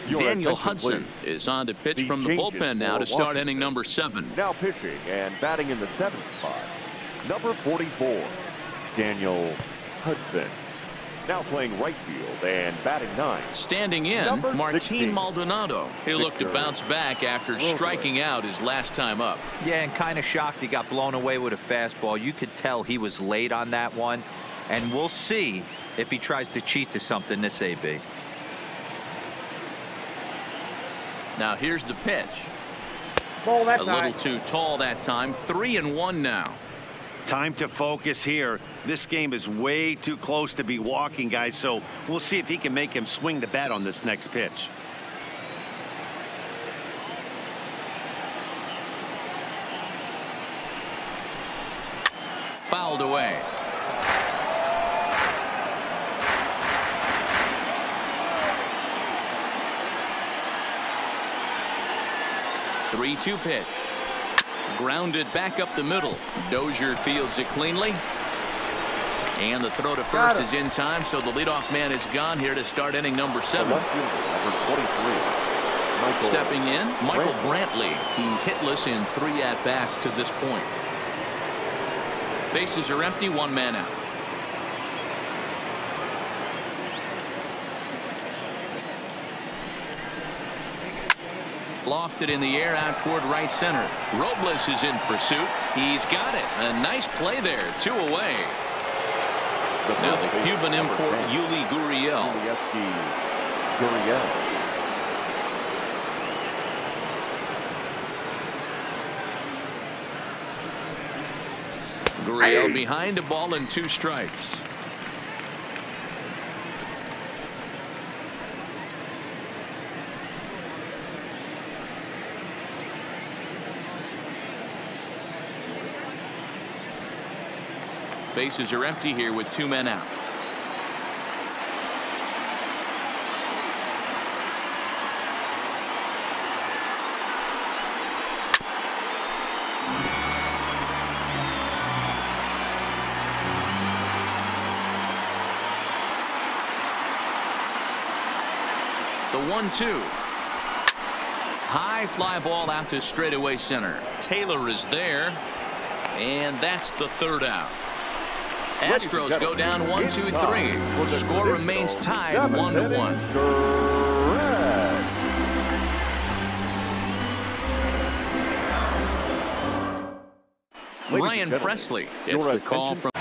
Daniel Hudson is on to pitch from the bullpen now to start inning number 7. Now pitching and batting in the 7th spot, number 44, Daniel Hudson. Now playing right field and batting 9. Standing in, Martin Maldonado. He'll look to bounce back after striking out his last time up. Yeah, and kind of shocked he got blown away with a fastball. You could tell he was late on that one, and we'll see if he tries to cheat to something this AB. Now here's the pitch. Ball that a little too tall that time. 3-1 now. Time to focus here. This game is way too close to be walking, guys, so we'll see if he can make him swing the bat on this next pitch. Fouled away. The 3-2 pitch. Grounded back up the middle. Dozier fields it cleanly. And the throw to first is in time, so the leadoff man is gone here to start inning number 7. Stepping in, Michael Brantley. He's hitless in 3 at-bats to this point. Bases are empty, 1 man out. Lofted in the air out toward right center. Robles is in pursuit. He's got it. A nice play there. 2 away. Now the Cuban import Yuli Gurriel. Gurriel behind a ball and 2 strikes. Bases are empty here with 2 men out. The 1-2. High fly ball out to straightaway center. Taylor is there, and that's the 3rd out. Astros go down 1-2-3. The score remains tied 1-1. Ryan Presley gets the call from.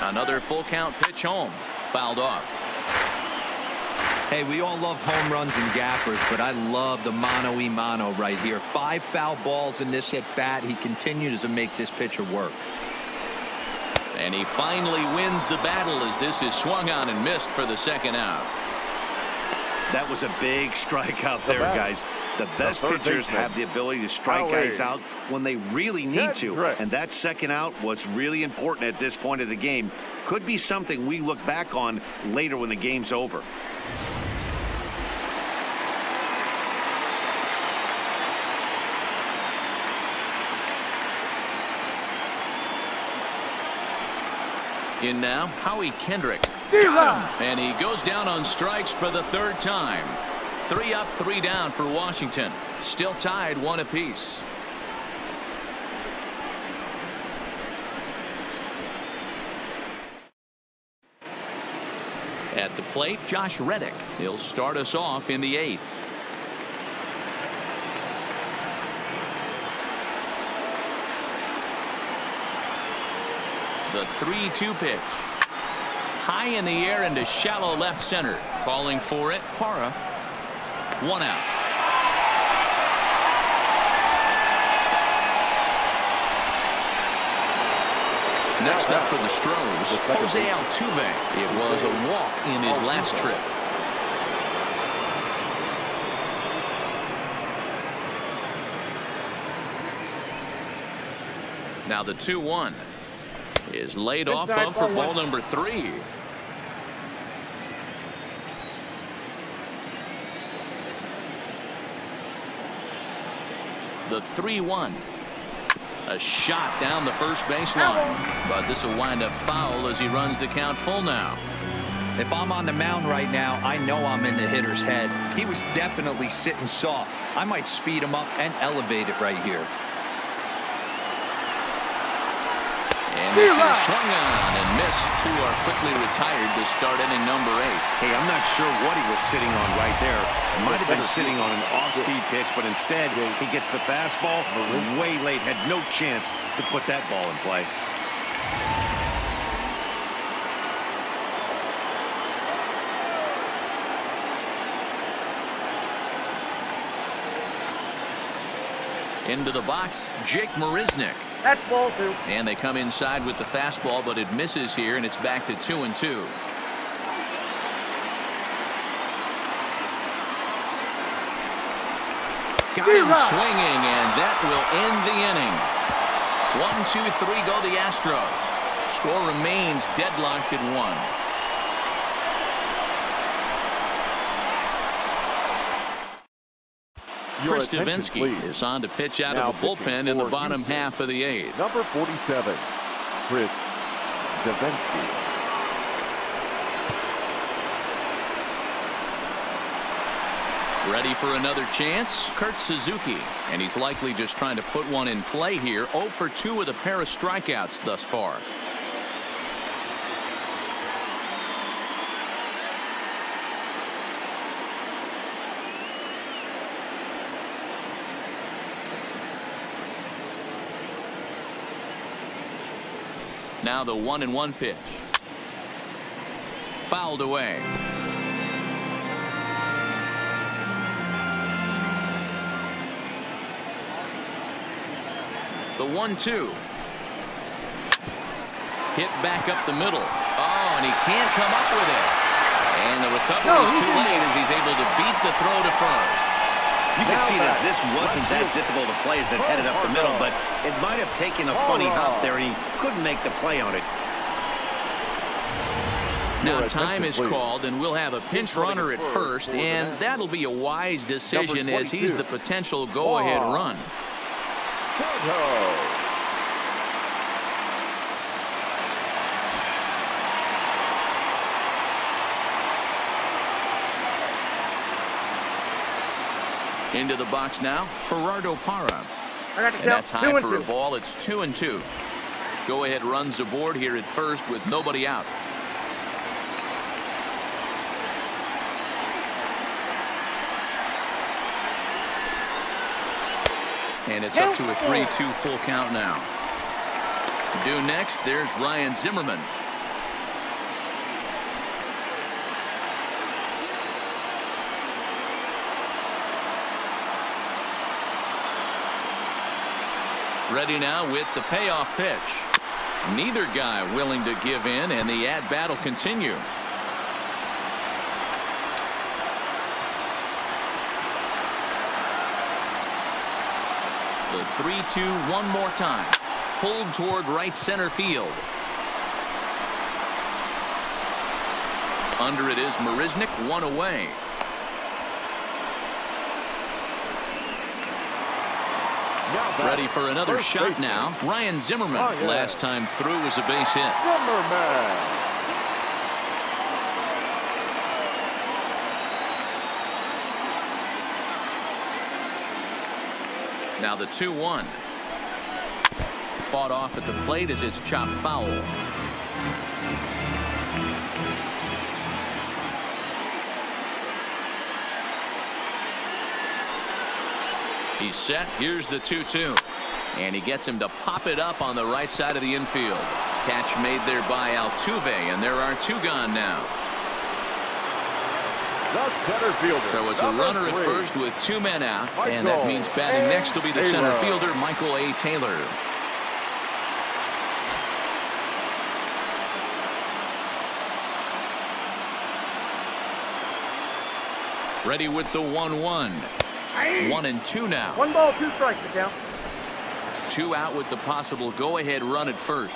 Another full count pitch home. Fouled off. Hey, we all love home runs and gappers, but I love the mano-a-mano right here. 5 foul balls in this at-bat. He continues to make this pitcher work. And he finally wins the battle as this is swung on and missed for the 2nd out. That was a big strikeout there, guys. The best pitchers have the ability to strike guys out when they really need to. And that 2nd out was really important at this point of the game. Could be something we look back on later when the game's over. In now, Howie Kendrick. Got him. And he goes down on strikes for the 3rd time. 3 up, 3 down for Washington. Still tied 1 apiece. At the plate, Josh Reddick. He'll start us off in the 8th. The 3-2 pitch. High in the air into shallow left center. Calling for it, Parra. 1 out. Next up for the Astros, Jose Altuve. It was a walk in his last trip. Now the 2-1 is laid off of for ball number 3. The 3-1. A shot down the first baseline, but this will wind up foul as he runs the count full now. If I'm on the mound right now, I know I'm in the hitter's head. He was definitely sitting soft. I might speed him up and elevate it right here. And this is swung on and missed. 2 are quickly retired to start inning number 8. Hey, I'm not sure what he was sitting on right there. Might have been sitting on an off-speed pitch, but instead he gets the fastball way late. Had no chance to put that ball in play. Into the box, Jake Marisnick. That's ball 2. And they come inside with the fastball, but it misses here, and it's back to 2-2. Got him swinging, and that will end the inning. 1-2-3 go the Astros. Score remains deadlocked at 1. Chris Davinsky is on to pitch out of the bullpen in the bottom half of the 8th. Number 47, Chris Davinsky. Ready for another chance? Kurt Suzuki. And he's likely just trying to put one in play here. 0 for 2 with a pair of strikeouts thus far. Now the 1-1 pitch. Fouled away. The 1-2. Hit back up the middle. Oh, and he can't come up with it. And the recovery is too late as he's able to beat the throw to first. You can see that this wasn't that difficult to play as it headed up the middle, but it might have taken a funny hop there, and he couldn't make the play on it. Now time is called, and we'll have a pinch runner at first, and that'll be a wise decision as he's the potential go-ahead run. Into the box now, Gerardo Parra. And that's high for a ball. It's 2-2. Go-ahead runs aboard here at first with nobody out. And it's up to a 3-2 full count now. Due next, there's Ryan Zimmerman. Ready now with the payoff pitch. Neither guy willing to give in, and the at-bat will continue. The 3-2 one more time. Pulled toward right center field. Under it is Marisnick, one away. Ready for another shot now. Ryan Zimmerman. Last time through was a base hit. Now the 2-1. Fought off at the plate as it's chopped foul. He's set. Here's the 2-2. And he gets him to pop it up on the right side of the infield. Catch made there by Altuve, and there are two gone now. The center fielder. So it's a runner at first with two men out, and that means batting next will be the center fielder, Michael A. Taylor. Ready with the 1-1. 1-2 now. 1 ball, 2 strikes to count. 2 out with the possible go-ahead run at first.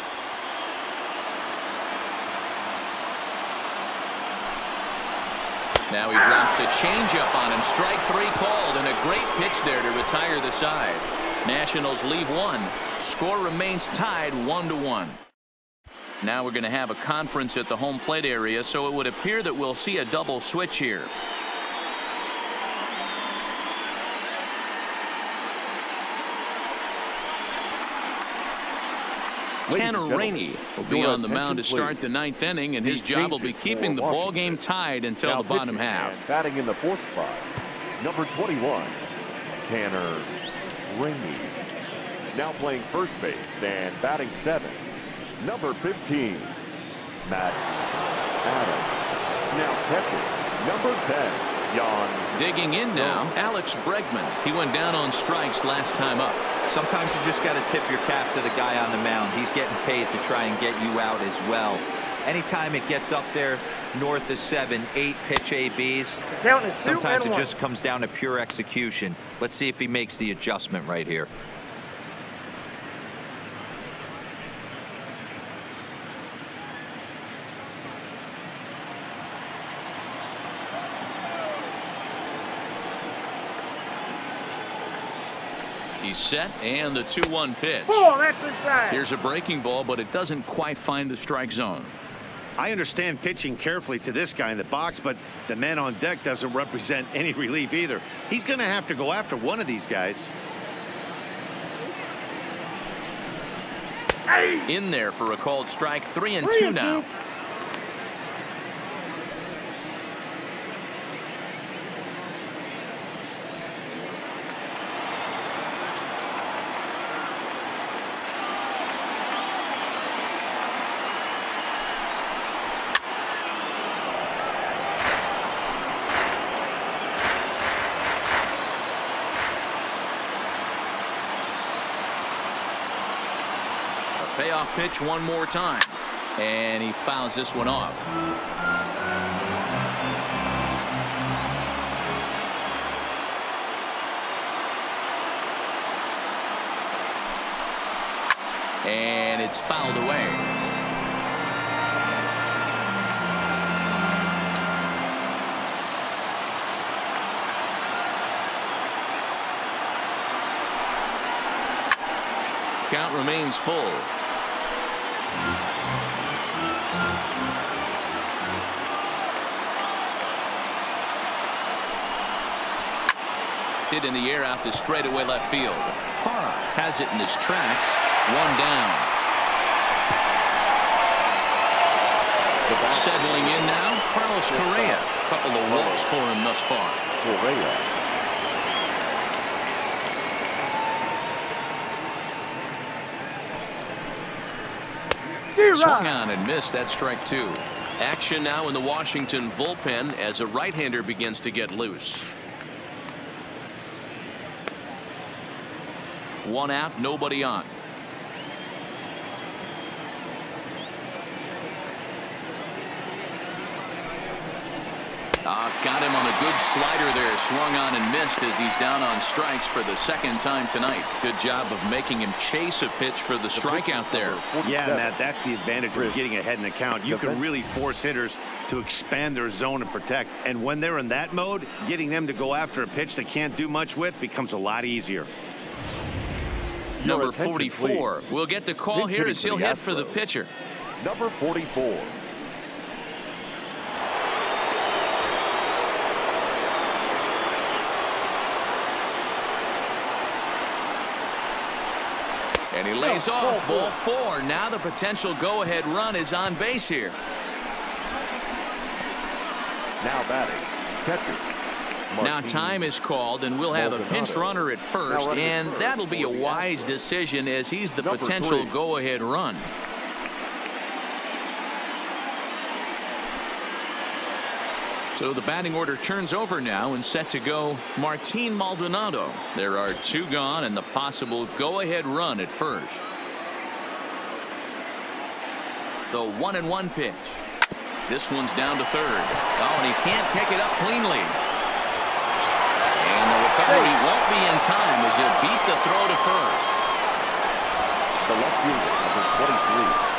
Now he drops a changeup on him. Strike 3 called, and a great pitch there to retire the side. Nationals leave 1. Score remains tied 1-1. Now we're going to have a conference at the home plate area, so it would appear that we'll see a double switch here. Tanner Rainey will be on the mound to start the 9th inning, and his job will be keeping the ball game tied until the bottom half. Batting in the 4th spot, number 21, Tanner Rainey. Now playing first base and batting 7, number 15, Matt Adams. Now catching, number 10, Jan. Digging in now, Alex Bregman. He went down on strikes last time up. Sometimes you just got to tip your cap to the guy on the mound. He's getting paid to try and get you out as well. Anytime it gets up there north of 7, 8 pitch ABs, sometimes it just comes down to pure execution. Let's see if he makes the adjustment right here. He's set, and the 2-1 pitch. Here's a breaking ball, but it doesn't quite find the strike zone. I understand pitching carefully to this guy in the box, but the man on deck doesn't represent any relief either. He's going to have to go after one of these guys. In there for a called strike. 3-2 now. leadoff pitch one more time. And he fouls this one off. And it's fouled away. Count remains full. Hit in the air out to straightaway left field. Parra has it in his tracks. One down. Settling in now, Carlos Correa. Couple of walks for him thus far. Swung on and missed. That strike two. Action now in the Washington bullpen as a right-hander begins to get loose. One out, nobody on. Got him on a good slider there. Swung on and missed as he's down on strikes for the second time tonight. Good job of making him chase a pitch for the strikeout there. Yeah, Matt, that's the advantage of getting ahead in the count. You can really force hitters to expand their zone and protect. And when they're in that mode, getting them to go after a pitch they can't do much with becomes a lot easier. Number 44 will get the call here as he'll hit for the pitcher. Number 44. And he lays off. Ball four. Now the potential go-ahead run is on base here. Now batting, catcher. Now time is called, and we'll have a pinch runner at first, and that'll be a wise decision as he's the potential go-ahead run. So the batting order turns over now and set to go Martin Maldonado. There are two gone and the possible go-ahead run at first. The 1-1 pitch. This one's down to third. Oh, and he can't pick it up cleanly. And the recovery won't be in time as it beat the throw to first. The left fielder, number 23.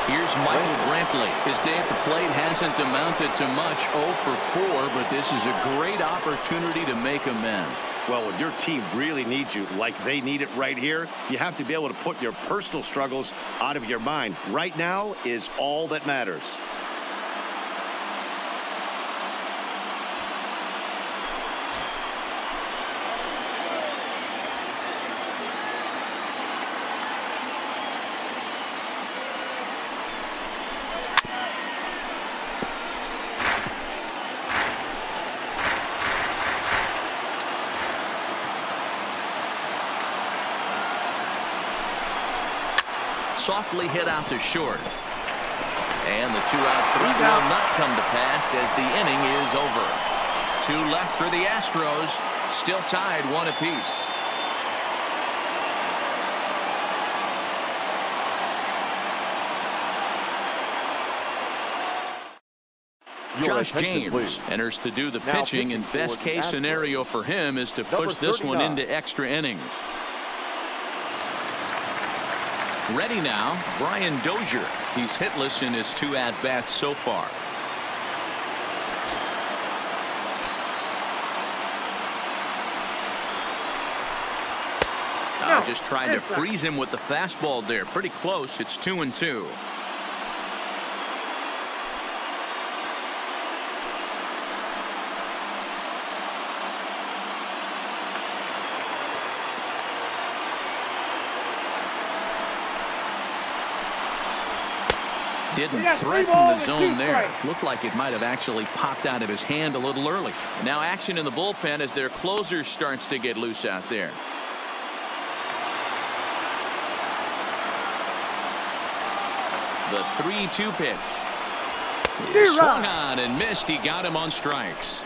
Here's Michael Brantley. His day at the plate hasn't amounted to much, 0 for 4, but this is a great opportunity to make amends. Well, when your team really needs you like they need it right here, you have to be able to put your personal struggles out of your mind. Right now is all that matters. Softly hit out to short. And the 2-out threat will not come to pass as the inning is over. 2 left for the Astros. Still tied 1 apiece. Josh James enters to do the pitching, and best case scenario for him is to push this one into extra innings. Ready now, Brian Dozier. He's hitless in his 2 at-bats so far. Just tried to freeze him with the fastball there. Pretty close. It's 2-2. Didn't threaten the zone there. Looked like it might have actually popped out of his hand a little early. Now action in the bullpen as their closer starts to get loose out there. The 3-2 pitch. He swung on and missed. He got him on strikes.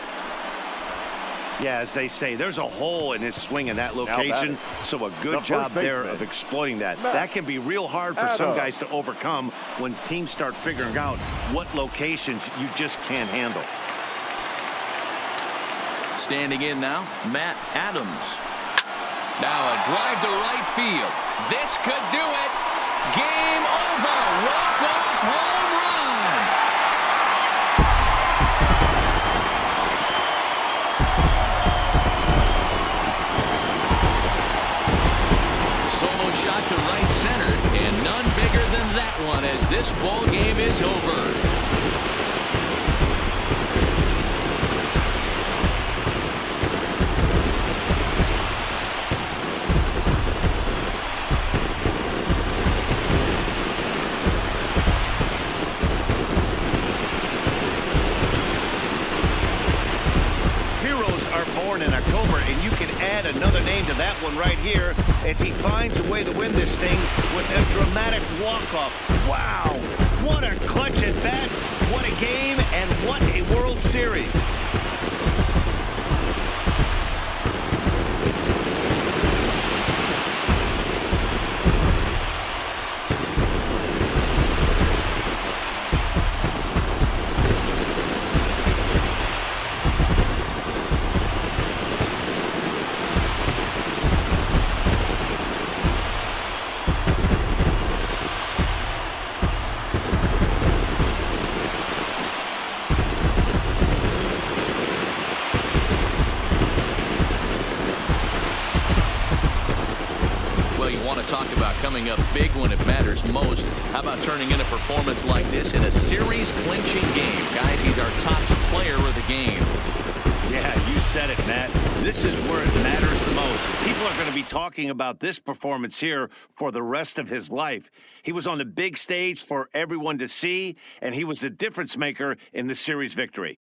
Yeah, as they say, there's a hole in his swing in that location, so a good job there of exploiting that. That can be real hard for some guys to overcome when teams start figuring out what locations you just can't handle. Standing in now, Matt Adams. Now a drive to right field. This could do it. Game over. Walk-off home run. Solo shot to right center, and none bigger than that one as this ball game is over. In October, and you can add another name to that one right here as he finds a way to win this thing with a dramatic walk-off. Wow, what a clutch at bat, what a game, and what a World Series. Talk about coming up big when it matters most. How about turning in a performance like this in a series-clinching game? Guys, he's our top player of the game. Yeah, you said it, Matt. This is where it matters the most. People are going to be talking about this performance here for the rest of his life. He was on the big stage for everyone to see, and he was the difference maker in the series victory.